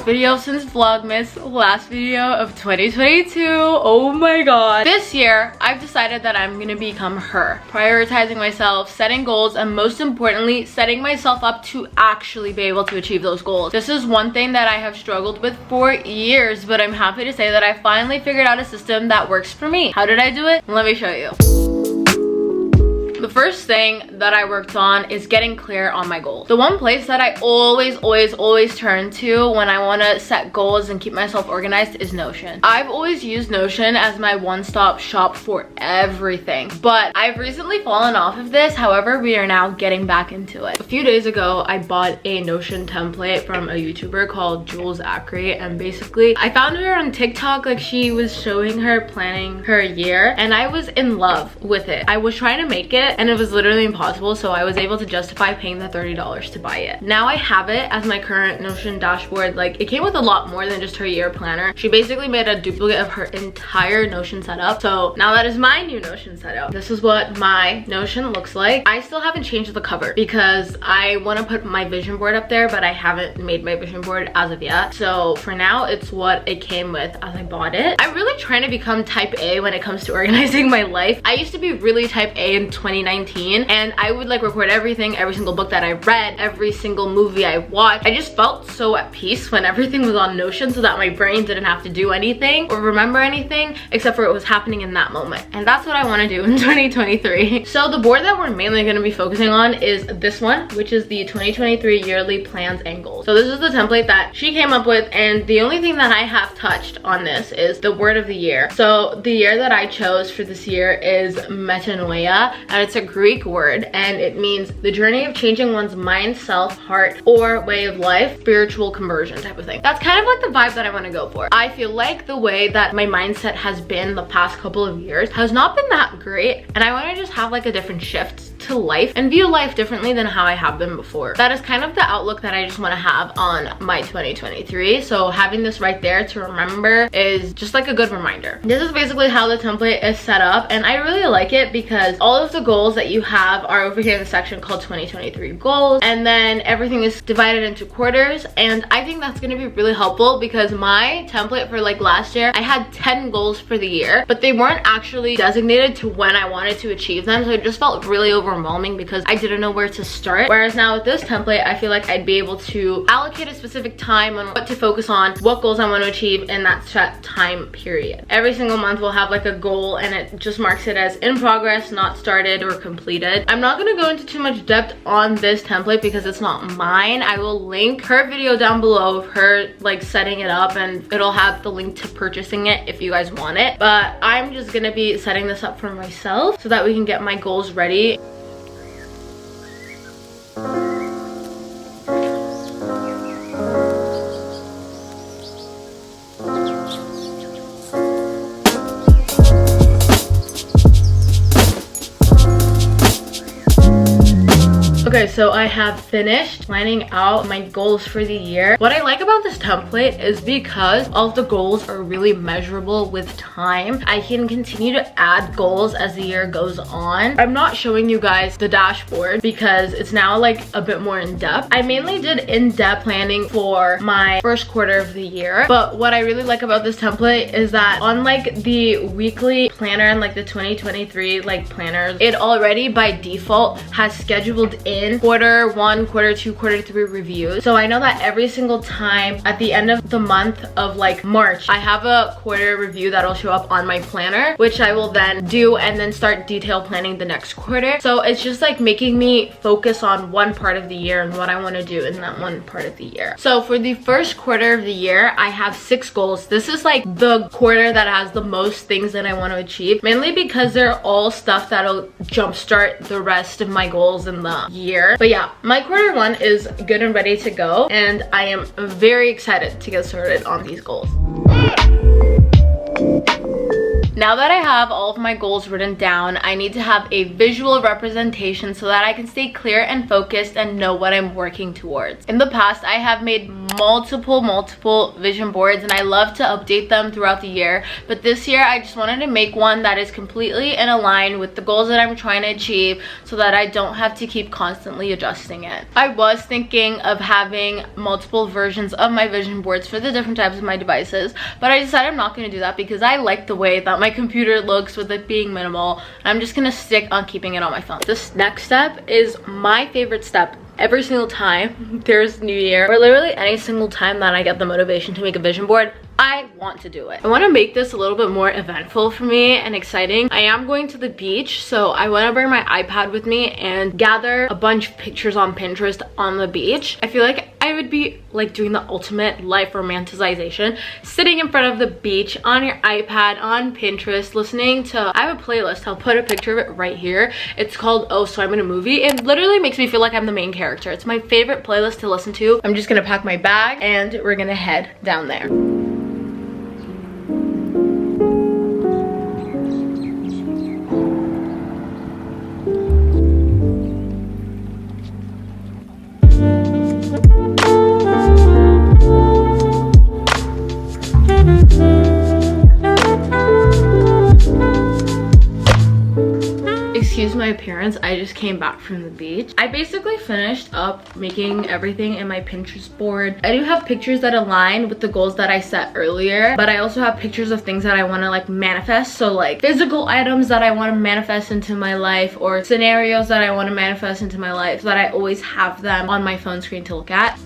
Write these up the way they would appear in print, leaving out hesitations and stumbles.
video since Vlogmas, last video of 2022. Oh my god. This year, I've decided that I'm gonna become her. Prioritizing myself, setting goals, and most importantly, setting myself up to actually be able to achieve those goals. This is one thing that I have struggled with for years, but I'm happy to say that I finally figured out a system that works for me. How did I do it? Let me show you. The first thing that I worked on is getting clear on my goals. The one place that I always turn to when I want to set goals and keep myself organized is Notion. I've always used Notion as my one-stop shop for everything, but I've recently fallen off of this. However, we are now getting back into it. A few days ago, I bought a Notion template from a YouTuber called Jules Acri, and basically I found her on TikTok. Like, she was showing her planning her year, and I was in love with it. I was trying to make it and it was literally impossible, so I was able to justify paying the $30 to buy it. Now I have it as my current Notion dashboard. Like, it came with a lot more than just her year planner. She basically made a duplicate of her entire Notion setup, so now that is my new Notion setup. This is what my Notion looks like. I still haven't changed the cover because I want to put my vision board up there, but I haven't made my vision board as of yet. So for now, it's what it came with as I bought it. I'm really trying to become type A when it comes to organizing my life. I used to be really type A in 2019, and I would like record everything, every single book that I read, every single movie I watched. I just felt so at peace when everything was on Notion, so that my brain didn't have to do anything or remember anything except for what was happening in that moment. And that's what I want to do in 2023. So the board that we're mainly going to be focusing on is this one, which is the 2023 yearly plans and goals. So this is the template that she came up with, and the only thing that I have touched on this is the word of the year. So the year that I chose for this year is metanoia, and it's a Greek word, and it means the journey of changing one's mind, self, heart, or way of life, spiritual conversion type of thing. That's kind of like the vibe that I want to go for. I feel like the way that my mindset has been the past couple of years has not been that great, and I want to just have like a different shift to life and view life differently than how I have been before. That is kind of the outlook that I just want to have on my 2023. So having this right there to remember is just like a good reminder. This is basically how the template is set up, and I really like it because all of the goals that you have are over here in the section called 2023 goals, and then everything is divided into quarters. And I think that's going to be really helpful because my template for like last year, I had 10 goals for the year, but they weren't actually designated to when I wanted to achieve them, so it just felt really overwhelming because I didn't know where to start. Whereas now with this template, I feel like I'd be able to allocate a specific time on what to focus on, what goals I want to achieve in that set time period. Every single month we'll have like a goal, and it just marks it as in progress, not started or completed. I'm not going to go into too much depth on this template because it's not mine. I will link her video down below of her like setting it up, and it'll have the link to purchasing it if you guys want it. But I'm just going to be setting this up for myself so that we can get my goals ready. Okay, so I have finished planning out my goals for the year. What I like about this template is because all of the goals are really measurable with time. I can continue to add goals as the year goes on. I'm not showing you guys the dashboard because it's now like a bit more in depth. I mainly did in-depth planning for my first quarter of the year, but what I really like about this template is that unlike the weekly planner and like the 2023 like planners, it already by default has scheduled in quarter 1, quarter 2, quarter 3 reviews. So I know that every single time at the end of the month of like March, I have a quarter review that'll show up on my planner, which I will then do and then start detail planning the next quarter. So it's just like making me focus on one part of the year and what I want to do in that one part of the year. So for the first quarter of the year, I have 6 goals. This is like the quarter that has the most things that I want to achieve, mainly because they're all stuff that'll jumpstart the rest of my goals in the year. But yeah, my quarter 1 is good and ready to go, and I am very excited to get started on these goals. Now that I have all of my goals written down, I need to have a visual representation so that I can stay clear and focused and know what I'm working towards. In the past, I have made multiple vision boards, and I love to update them throughout the year. But this year I just wanted to make one that is completely in line with the goals that I'm trying to achieve, so that I don't have to keep constantly adjusting it. I was thinking of having multiple versions of my vision boards for the different types of my devices, but I decided I'm not going to do that because I like the way that my computer looks with it being minimal. I'm just gonna stick on keeping it on my phone. This next step is my favorite step. Every single time there's New Year, or literally any single time that I get the motivation to make a vision board, I want to do it. I want to make this a little bit more eventful for me and exciting. I am going to the beach, so I want to bring my iPad with me and gather a bunch of pictures on Pinterest on the beach. I feel like I would be like doing the ultimate life romanticization, sitting in front of the beach on your iPad on Pinterest, listening to, I have a playlist, I'll put a picture of it right here. It's called Oh So I'm in a Movie. It literally makes me feel like I'm the main character. It's my favorite playlist to listen to. I'm just gonna pack my bag and we're gonna head down there. Excuse my appearance, I just came back from the beach. I basically finished up making everything in my Pinterest board. I do have pictures that align with the goals that I set earlier, but I also have pictures of things that I want to like manifest. So like physical items that I want to manifest into my life, or scenarios that I want to manifest into my life, so that I always have them on my phone screen to look at.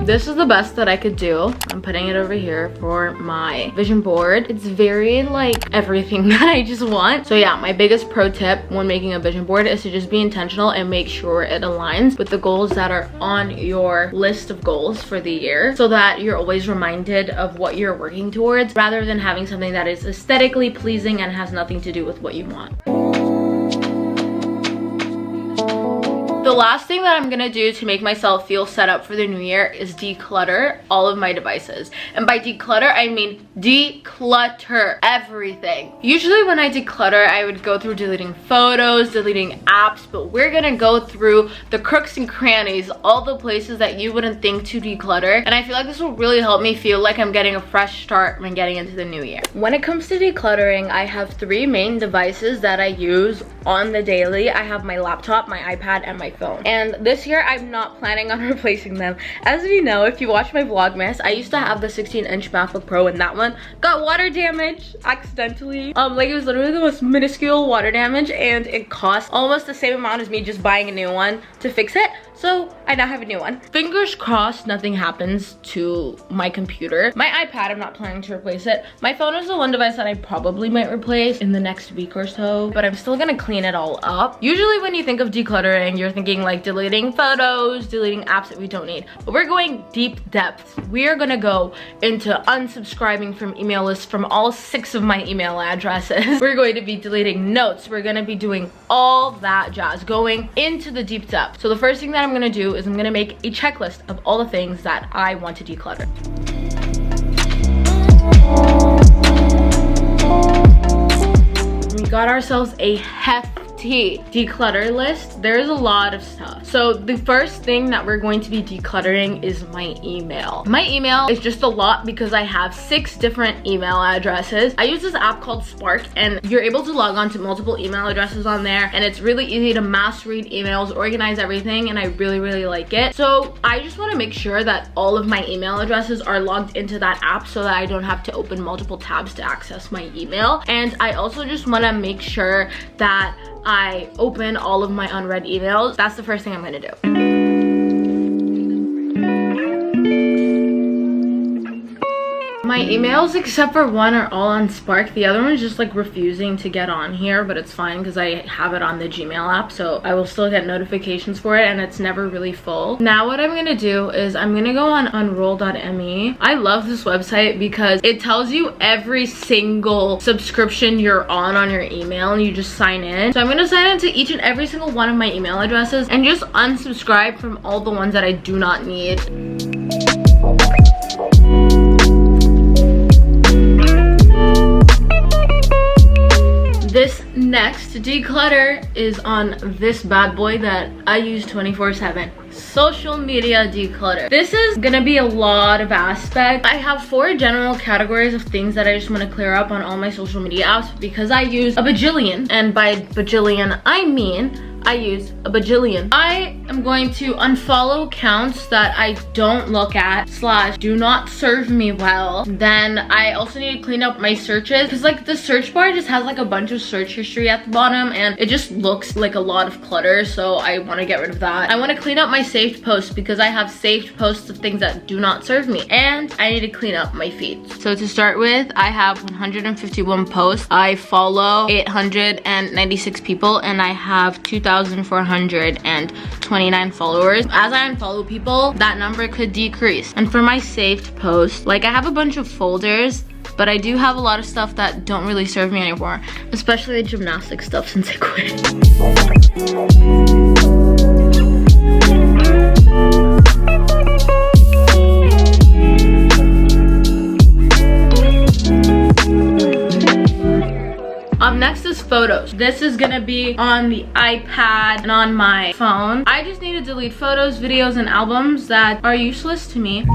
This is the best that I could do. I'm putting it over here for my vision board. It's very like everything that I just want. So yeah, my biggest pro tip when making a vision board is to just be intentional and make sure it aligns with the goals that are on your list of goals for the year, so that you're always reminded of what you're working towards, rather than having something that is aesthetically pleasing and has nothing to do with what you want. The last thing that I'm gonna do to make myself feel set up for the new year is declutter all of my devices. And by declutter, I mean declutter everything. Usually when I declutter, I would go through deleting photos, deleting apps, but we're gonna go through the crooks and crannies, all the places that you wouldn't think to declutter. And I feel like this will really help me feel like I'm getting a fresh start when getting into the new year. When it comes to decluttering, I have 3 main devices that I use on the daily. I have my laptop, my iPad, and my phone. And this year I'm not planning on replacing them. As you know, if you watch my Vlogmas, I used to have the 16-inch MacBook Pro, and that one got water damage accidentally. Like, it was literally the most minuscule water damage, and it cost almost the same amount as me just buying a new one to fix it. So I now have a new one. Fingers crossed nothing happens to my computer. My iPad, I'm not planning to replace it. My phone is the one device that I probably might replace in the next week or so, but I'm still gonna clean it all up. Usually when you think of decluttering, you're thinking like deleting photos, deleting apps that we don't need. But we're going deep depth. We are gonna go into unsubscribing from email lists from all 6 of my email addresses. We're going to be deleting notes. We're gonna be doing all that jazz, going into the deep depth. So the first thing that I'm gonna do is I'm gonna make a checklist of all the things that I want to declutter. We got ourselves a hefty declutter list. There's a lot of stuff. So the first thing that we're going to be decluttering is my email. My email is just a lot because I have 6 different email addresses. I use this app called Spark, and you're able to log on to multiple email addresses on there, and it's really easy to mass read emails, organize everything, and I really like it. So I just want to make sure that all of my email addresses are logged into that app so that I don't have to open multiple tabs to access my email. And I also just want to make sure that I open all of my unread emails. That's the first thing I'm gonna do. My My emails, except for one, are all on Spark. The other one's just like refusing to get on here, but it's fine because I have it on the Gmail app, so I will still get notifications for it, and it's never really full. Now what I'm gonna do is I'm gonna go on unroll.me. I love this website because it tells you every single subscription you're on your email, and you just sign in. So I'm gonna sign into each and every single one of my email addresses and just unsubscribe from all the ones that I do not need. This next declutter is on this bad boy that I use 24/7. Social media declutter. This is gonna be a lot of aspects. I have 4 general categories of things that I just want to clear up on all my social media apps because I use a bajillion, and by bajillion I mean I use a bajillion. I am going to unfollow accounts that I don't look at / do not serve me well. Then I also need to clean up my searches because like the search bar just has like a bunch of search history at the bottom and it just looks like a lot of clutter, so I want to get rid of that. I want to clean up my saved posts because I have saved posts of things that do not serve me, and I need to clean up my feeds. So to start with, I have 151 posts. I follow 896 people and I have 2,429 followers. As I unfollow people, that number could decrease. And for my saved posts, like I have a bunch of folders, but I do have a lot of stuff that don't really serve me anymore, especially the gymnastics stuff since I quit. Up next is photos. This is gonna be on the iPad and on my phone. I just need to delete photos, videos, and albums that are useless to me.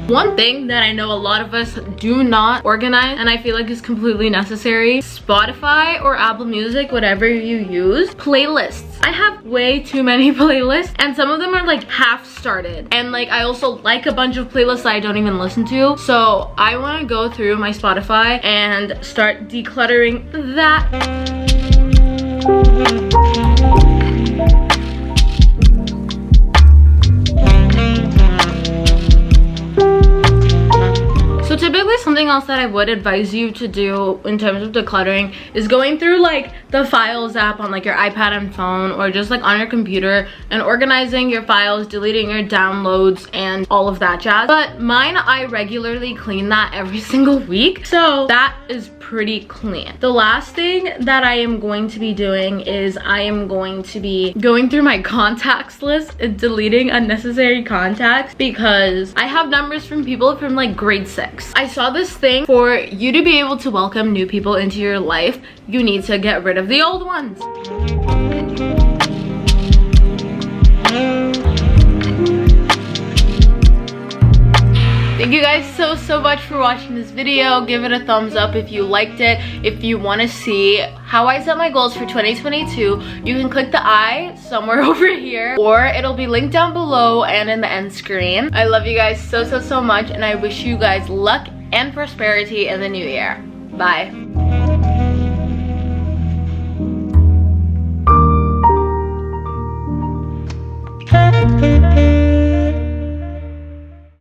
One thing that I know a lot of us do not organize, and I feel like is completely necessary: Spotify or Apple Music, whatever you use, playlists. I have way too many playlists, and some of them are like half started. And like I also like a bunch of playlists that I don't even listen to. So I want to go through my Spotify and start decluttering that. Typically something else that I would advise you to do in terms of decluttering is going through like the files app on like your iPad and phone, or just like on your computer, and organizing your files, deleting your downloads and all of that jazz. But mine, I regularly clean that every single week, so that is pretty clean. The last thing that I am going to be doing is I am going to be going through my contacts list and deleting unnecessary contacts because I have numbers from people from like grade 6. I saw this thing: for you to be able to welcome new people into your life, you need to get rid of the old ones. Thank you guys so much for watching this video. Give it a thumbs up if you liked it. If you want to see how I set my goals for 2022, you can click the I somewhere over here, or it'll be linked down below and in the end screen. I love you guys so much, and I wish you guys luck and prosperity in the new year. Bye.